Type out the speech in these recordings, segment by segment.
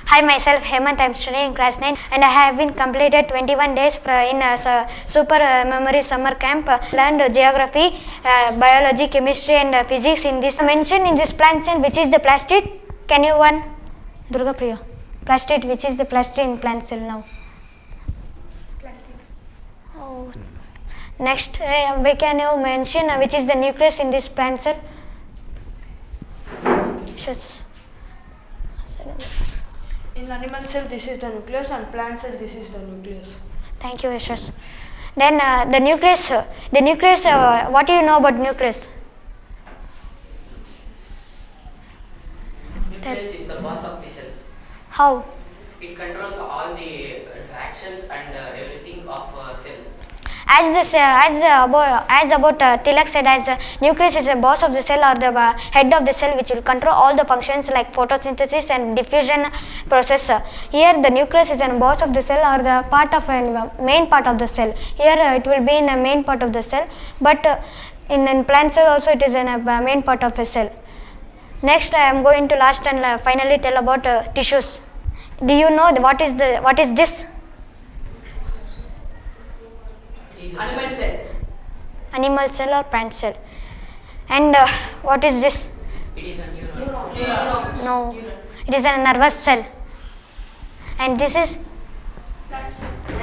Hi, myself Hemant. I am studying in class 9 and I have been completed 21 days in a super memory summer camp. Learned geography, biology, chemistry and physics in this. Mention in this plant cell which is the plastid. Can you one? Durga Priya. Plastid, which is the plastid in plant cell now? Plastid. Oh. Next, can you mention which is the nucleus in this plant cell? Yes. In animal cell, this is the nucleus, and plant cell, this is the nucleus. Thank you, Yashas. Then the nucleus. What do you know about nucleus? Nucleus is the boss of the cell. How? It controls all the actions and everything of cell. As about Tilak said, as nucleus is a boss of the cell or the head of the cell which will control all the functions like photosynthesis and diffusion process. Here the nucleus is a boss of the cell or the part of a main part of the cell. Here it will be in a main part of the cell, but in plant cell also it is in a main part of a cell. Next I am going to last and finally tell about tissues. Do you know what is this? Animal cell. Animal cell or plant cell. And what is this? It is a neuron. No, it is a nervous cell. And this is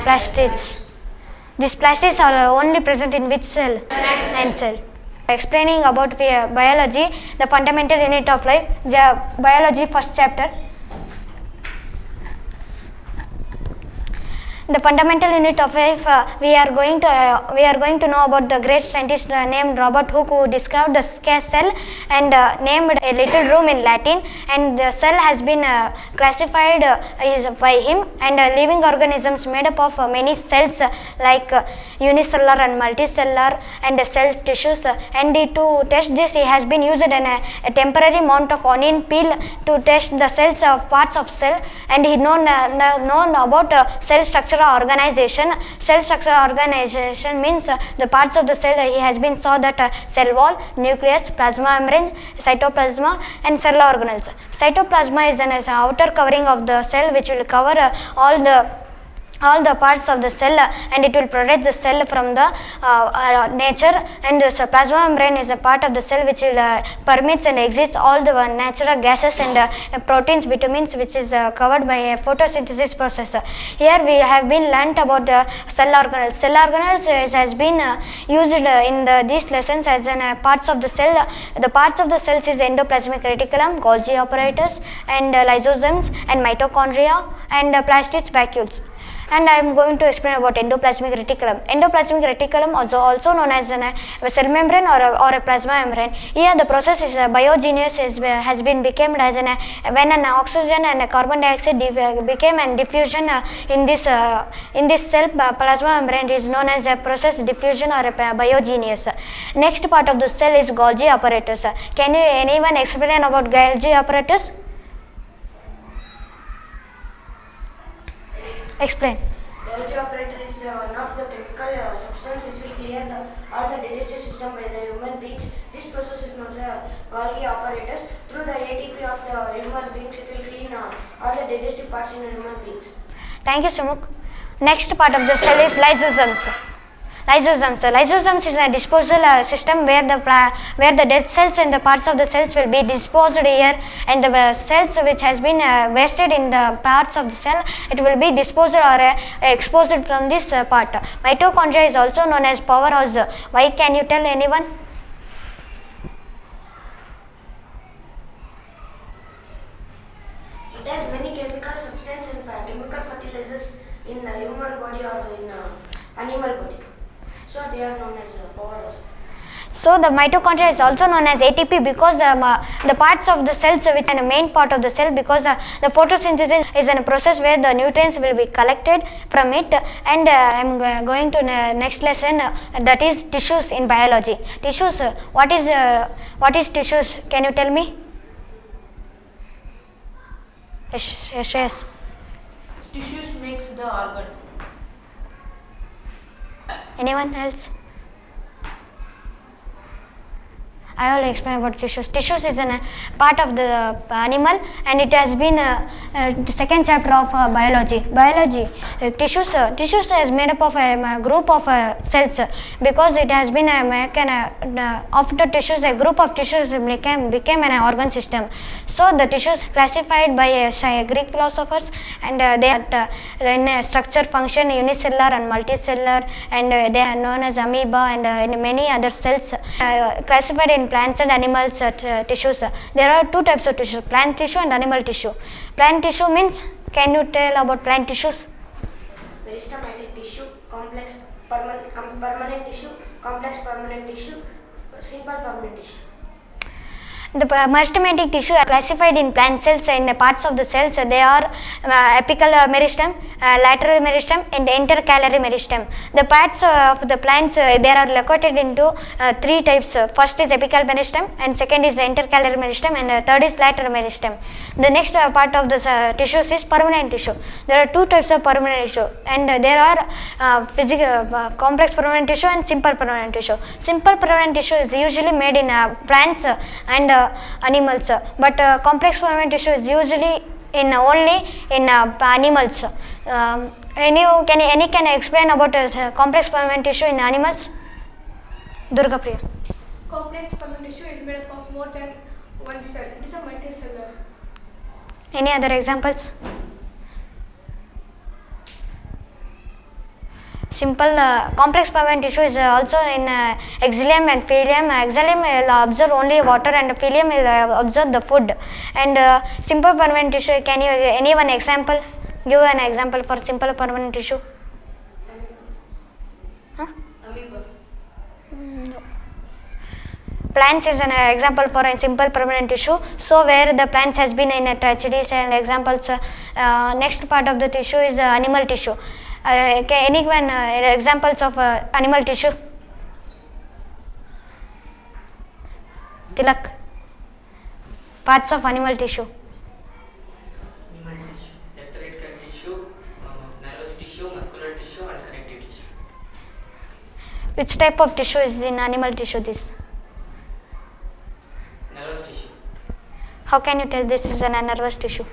plastids. These plastids are only present in which cell? Plant cell. Explaining about biology, the fundamental unit of life, biology first chapter. The fundamental unit of life, we are going to know about the great scientist named Robert Hooke, who discovered the cell and named a little room in Latin, and the cell has been classified by him, and living organisms made up of many cells like unicellular and multicellular and cell tissues, and to test this he has been used a temporary mount of onion peel to test the cells of parts of cell, and he known about cell structure organization. Cell structure organization means the parts of the cell. He has been saw that cell wall, nucleus, plasma membrane, cytoplasma and cell organelles. Cytoplasma is an outer covering of the cell which will cover all the parts of the cell, and it will protect the cell from the nature, and the plasma membrane is a part of the cell which will permits and exits all the natural gases and proteins, vitamins, which is covered by a photosynthesis process. Here we have been learnt about the cell organelles. Cell organelles has been used in these lessons as parts of the cell. The parts of the cells is endoplasmic reticulum, Golgi apparatus and lysosomes and mitochondria and plastids, vacuoles. And I am going to explain about endoplasmic reticulum. Endoplasmic reticulum also known as a cell membrane or a plasma membrane. Here the process is biogenesis has been become as when an oxygen and a carbon dioxide became and diffusion in this cell plasma membrane is known as a process diffusion or a biogenesis. Next part of the cell is Golgi apparatus. Can anyone explain about Golgi apparatus? Explain. Golgi apparatus is one of the chemical substance which will clear all the digestive system by the human beings. This process is known as Golgi apparatus. Through the ATP of the human beings, it will clean all the digestive parts in human beings. Thank you, Sumuk. Next part of the cell is lysosomes. Lysosomes is a disposal system where the dead cells and the parts of the cells will be disposed here, and the cells which has been wasted in the parts of the cell, it will be disposed or exposed from this part. Mitochondria is also known as powerhouse. Why, can you tell anyone? It has many chemical substances and chemical fertilizers in the human body or in animal body. So they are known as powerhouse. So the mitochondria is also known as ATP because the parts of the cells which are the main part of the cell, because the photosynthesis is a process where the nutrients will be collected from it. And I am going to next lesson, that is tissues in biology. Tissues, what is tissues? Can you tell me? Yes. Tissues makes the organ. Anyone else? I will explain about tissues. Tissues is a part of the animal, and it has been the second chapter of biology. Tissues is made up of a group of cells, because it has been after tissues, a group of tissues became an organ system. So the tissues classified by Greek philosophers, and they are in a structure, function, unicellular and multicellular, and they are known as amoeba, and in many other cells classified in plants and animals tissues. There are two types of tissues, plant tissue and animal tissue. Plant tissue means, can you tell about plant tissues? Meristematic tissue, complex permanent tissue, complex permanent tissue, simple permanent tissue. The meristematic tissue are classified in plant cells. In the parts of the cells, they are apical meristem, lateral meristem, and intercalary meristem. The parts of the plants, they are located into three types. First is apical meristem, and second is the intercalary meristem, and third is lateral meristem. The next part of the tissues is permanent tissue. There are two types of permanent tissue, and there are complex permanent tissue and simple permanent tissue. Simple permanent tissue is usually made in plants and animals, but complex permanent tissue is usually only in animals. Can explain about complex permanent tissue in animals? Durga Priya. Complex permanent tissue is made up of more than one cell. It is a multicellular. Any other examples? Simple complex permanent tissue is also in exilium and phyllium. Exilium will observe only water, and phyllium will observe the food. And simple permanent tissue, can you anyone example? Give an example for simple permanent tissue. Huh? Amoeba. No. Plants is an example for a simple permanent tissue. So where the plants has been in tragedies and examples. Next part of the tissue is animal tissue. Anyone examples of animal tissue? Tilak. Parts of animal tissue. Animal tissue, etherical tissue, nervous tissue, muscular tissue, and connective tissue. Which type of tissue is in animal tissue? This. Nervous tissue. How can you tell this is a nervous tissue?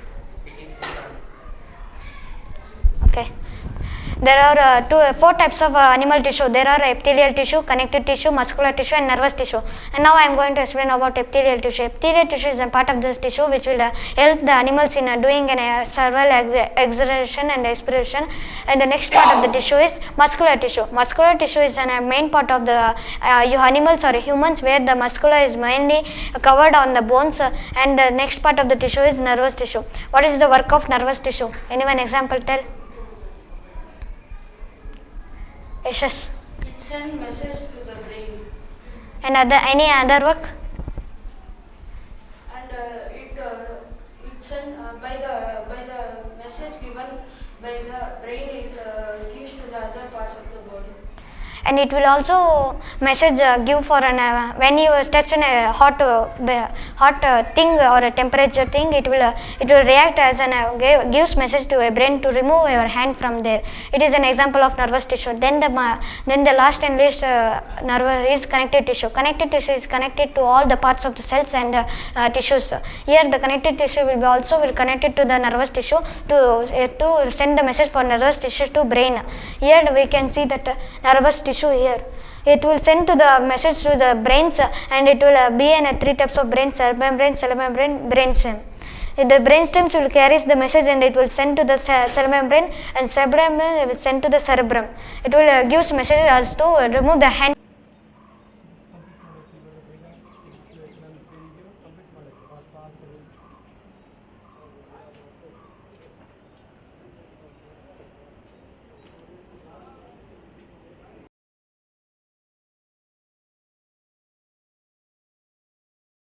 It is internal. Okay. There are four types of animal tissue. There are epithelial tissue, connective tissue, muscular tissue, and nervous tissue. And now I am going to explain about epithelial tissue. Epithelial tissue is a part of this tissue which will help the animals in doing an several exertion and expiration. And the next part of the tissue is muscular tissue. Muscular tissue is a main part of the animals or humans, where the muscular is mainly covered on the bones. And the next part of the tissue is nervous tissue. What is the work of nervous tissue? Anyone example tell? Yashas. It sends message to the brain, And any other work? and it send by the message given by the brain, it gives to the other parts of the body. And it will also message give for an when you touch a hot thing or a temperature thing, it will react as an gives message to a brain to remove your hand from there. It is an example of nervous tissue. Then the last and least nerve is connective tissue. Connective tissue is connected to all the parts of the cells and tissues. Here the connective tissue will be also connected to the nervous tissue to send the message for nervous tissue to brain. Here we can see that nervous tissue here. It will send to the message to the brains, and it will be in three types of brain: cell membrane, brainstem. The brainstems will carry the message, and it will send to the cell membrane, and cerebrum will send to the cerebrum. It will gives message as to remove the hand.